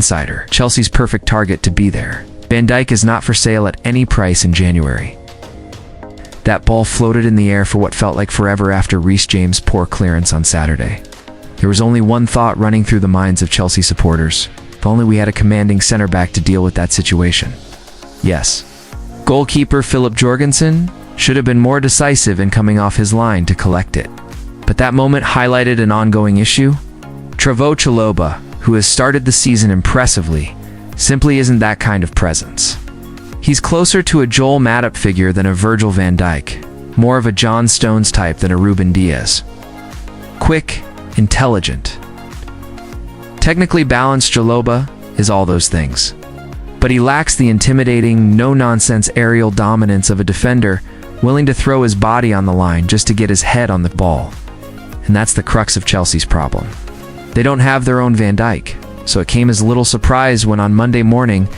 insider, Chelsea's perfect target to be there. Van Dijk is not for sale at any price in January. That ball floated in the air for what felt like forever after Reece James' poor clearance on Saturday. There was only one thought running through the minds of Chelsea supporters. If only we had a commanding center back to deal with that situation. Yes. Goalkeeper Philip Jorgensen should have been more decisive in coming off his line to collect it. But that moment highlighted an ongoing issue. Trevoh Chalobah, who has started the season impressively, simply isn't that kind of presence. He's closer to a Joel Matip figure than a Virgil van Dijk, more of a John Stones type than a Ruben Dias. Quick, intelligent. Technically balanced, Chalobah is all those things. But he lacks the intimidating, no-nonsense aerial dominance of a defender willing to throw his body on the line just to get his head on the ball. And that's the crux of Chelsea's problem. They don't have their own Van Dijk, so it came as little surprise when on Monday morning,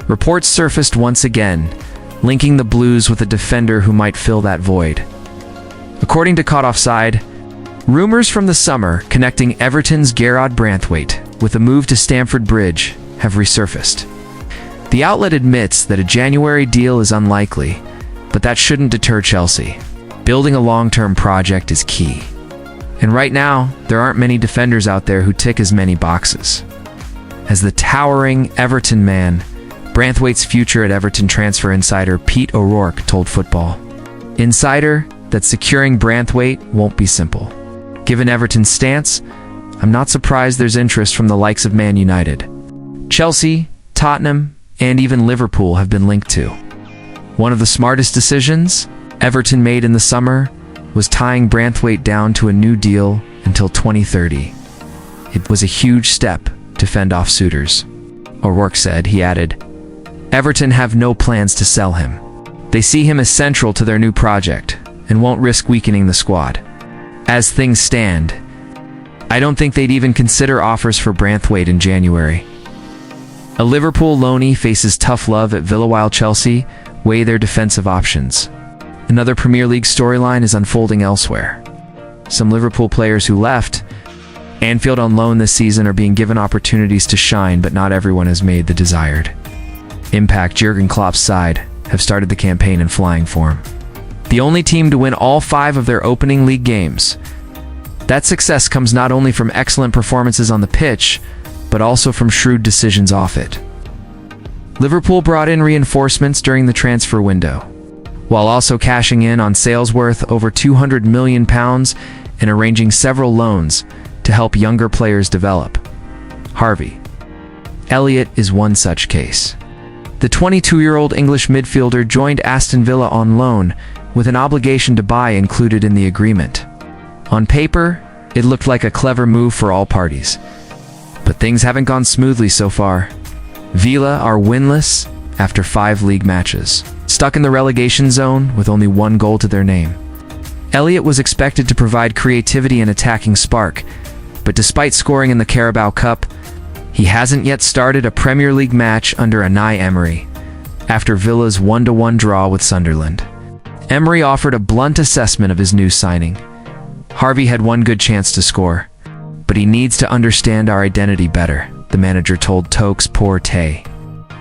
reports surfaced once again, linking the Blues with a defender who might fill that void. According to Caught Offside, rumors from the summer connecting Everton's Gerard Branthwaite with a move to Stamford Bridge have resurfaced. The outlet admits that a January deal is unlikely, but that shouldn't deter Chelsea. Building a long-term project is key. And right now, there aren't many defenders out there who tick as many boxes. As the towering Everton man, Branthwaite's future at Everton transfer insider Pete O'Rourke told Football Insider that securing Branthwaite won't be simple. Given Everton's stance, I'm not surprised there's interest from the likes of Man United. Chelsea, Tottenham, and even Liverpool have been linked to. One of the smartest decisions Everton made in the summer was tying Branthwaite down to a new deal until 2030. It was a huge step to fend off suitors. O'Rourke said, he added, Everton have no plans to sell him. They see him as central to their new project and won't risk weakening the squad. As things stand, I don't think they'd even consider offers for Branthwaite in January. A Liverpool loanee faces tough love at Villa while Chelsea weigh their defensive options. Another Premier League storyline is unfolding elsewhere. Some Liverpool players who left Anfield on loan this season are being given opportunities to shine, but not everyone has made the desired impact. Jurgen Klopp's side have started the campaign in flying form. The only team to win all 5 of their opening league games. That success comes not only from excellent performances on the pitch, but also from shrewd decisions off it. Liverpool brought in reinforcements during the transfer window, while also cashing in on sales worth over £200 million and arranging several loans to help younger players develop. Harvey Elliott is one such case. The 22-year-old English midfielder joined Aston Villa on loan, with an obligation to buy included in the agreement. On paper, it looked like a clever move for all parties. But things haven't gone smoothly so far. Villa are winless after 5 league matches, stuck in the relegation zone with only 1 goal to their name. Elliott was expected to provide creativity and attacking spark, but despite scoring in the Carabao Cup, he hasn't yet started a Premier League match under Unai Emery, after Villa's 1-1 draw with Sunderland. Emery offered a blunt assessment of his new signing. Harvey had one good chance to score, but he needs to understand our identity better, the manager told Tokes Porte.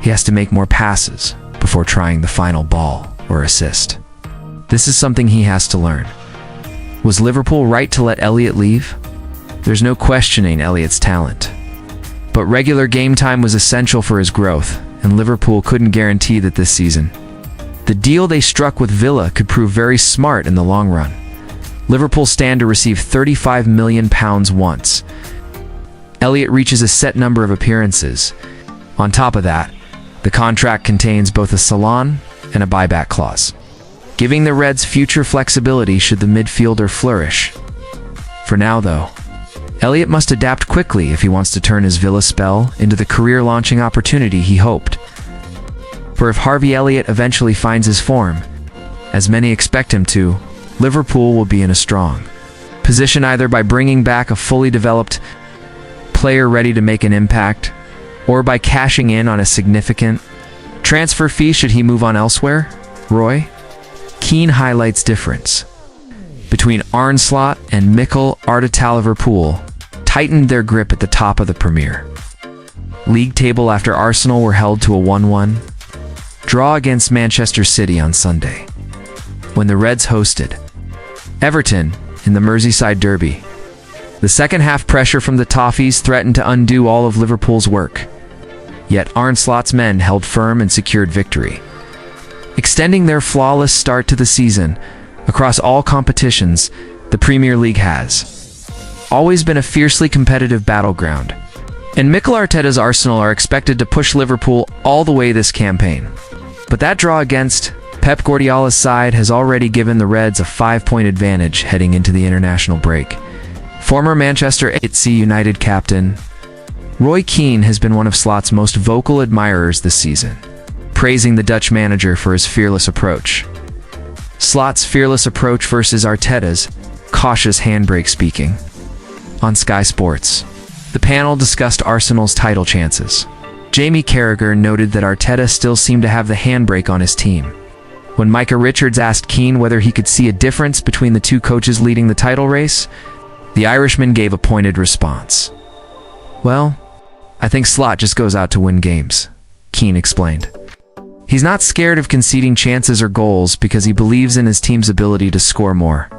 He has to make more passes before trying the final ball or assist. This is something he has to learn. Was Liverpool right to let Elliott leave? There's no questioning Elliott's talent. But regular game time was essential for his growth, and Liverpool couldn't guarantee that this season. The deal they struck with Villa could prove very smart in the long run. Liverpool stand to receive £35 million once Elliott reaches a set number of appearances. On top of that, the contract contains both a salon and a buyback clause, giving the Reds future flexibility should the midfielder flourish. For now, though, Elliott must adapt quickly if he wants to turn his Villa spell into the career-launching opportunity he hoped. For if Harvey Elliott eventually finds his form, as many expect him to, Liverpool will be in a strong position either by bringing back a fully developed player ready to make an impact, or by cashing in on a significant transfer fee should he move on elsewhere. Roy Keane highlights difference between Arnslot and Mikel Arteta. Liverpool tightened their grip at the top of the Premier league table after Arsenal were held to a 1-1 draw against Manchester City on Sunday, when the Reds hosted Everton in the Merseyside derby. The second-half pressure from the Toffees threatened to undo all of Liverpool's work, yet Arne Slot's men held firm and secured victory, extending their flawless start to the season. Across all competitions, the Premier League has always been a fiercely competitive battleground, and Mikel Arteta's Arsenal are expected to push Liverpool all the way this campaign. But that draw against Pep Guardiola's side has already given the Reds a 5-point advantage heading into the international break. Former Manchester United captain Roy Keane has been one of Slot's most vocal admirers this season, praising the Dutch manager for his fearless approach. Slot's fearless approach versus Arteta's cautious handbrake speaking. On Sky Sports, the panel discussed Arsenal's title chances. Jamie Carragher noted that Arteta still seemed to have the handbrake on his team. When Micah Richards asked Keane whether he could see a difference between the two coaches leading the title race, the Irishman gave a pointed response. "Well, I think Slot just goes out to win games," Keane explained. He's not scared of conceding chances or goals because he believes in his team's ability to score more.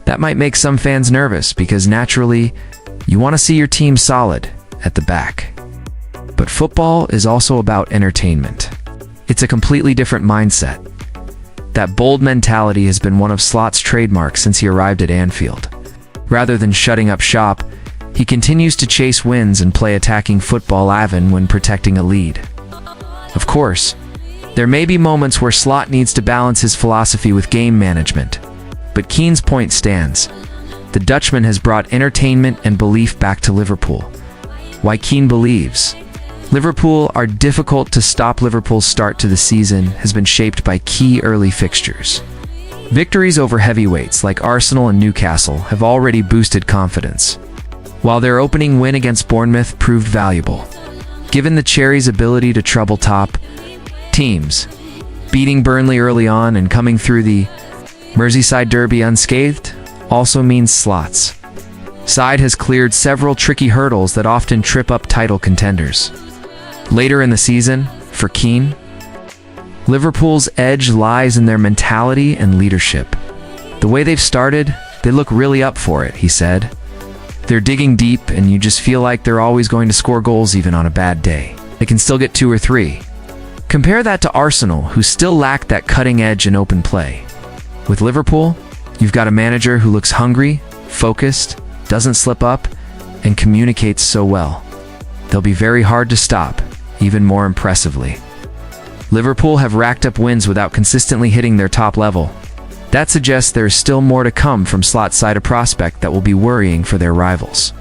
That might make some fans nervous because naturally, you want to see your team solid at the back. But football is also about entertainment. It's a completely different mindset. That bold mentality has been one of Slot's trademarks since he arrived at Anfield. Rather than shutting up shop, he continues to chase wins and play attacking football even when protecting a lead. Of course, there may be moments where Slot needs to balance his philosophy with game management, but Keane's point stands. The Dutchman has brought entertainment and belief back to Liverpool. Why Keane believes Liverpool are difficult to stop. Liverpool's start to the season has been shaped by key early fixtures. Victories over heavyweights like Arsenal and Newcastle have already boosted confidence, while their opening win against Bournemouth proved valuable. Given the Cherries' ability to trouble top teams, beating Burnley early on and coming through the Merseyside derby unscathed also means Slot's side has cleared several tricky hurdles that often trip up title contenders. Later in the season, for Keane, Liverpool's edge lies in their mentality and leadership. The way they've started, they look really up for it, he said. They're digging deep and you just feel like they're always going to score goals even on a bad day. They can still get 2 or 3. Compare that to Arsenal, who still lack that cutting edge and open play. With Liverpool, you've got a manager who looks hungry, focused, doesn't slip up, and communicates so well. They'll be very hard to stop, even more impressively. Liverpool have racked up wins without consistently hitting their top level. That suggests there is still more to come from Slot's side, a prospect that will be worrying for their rivals.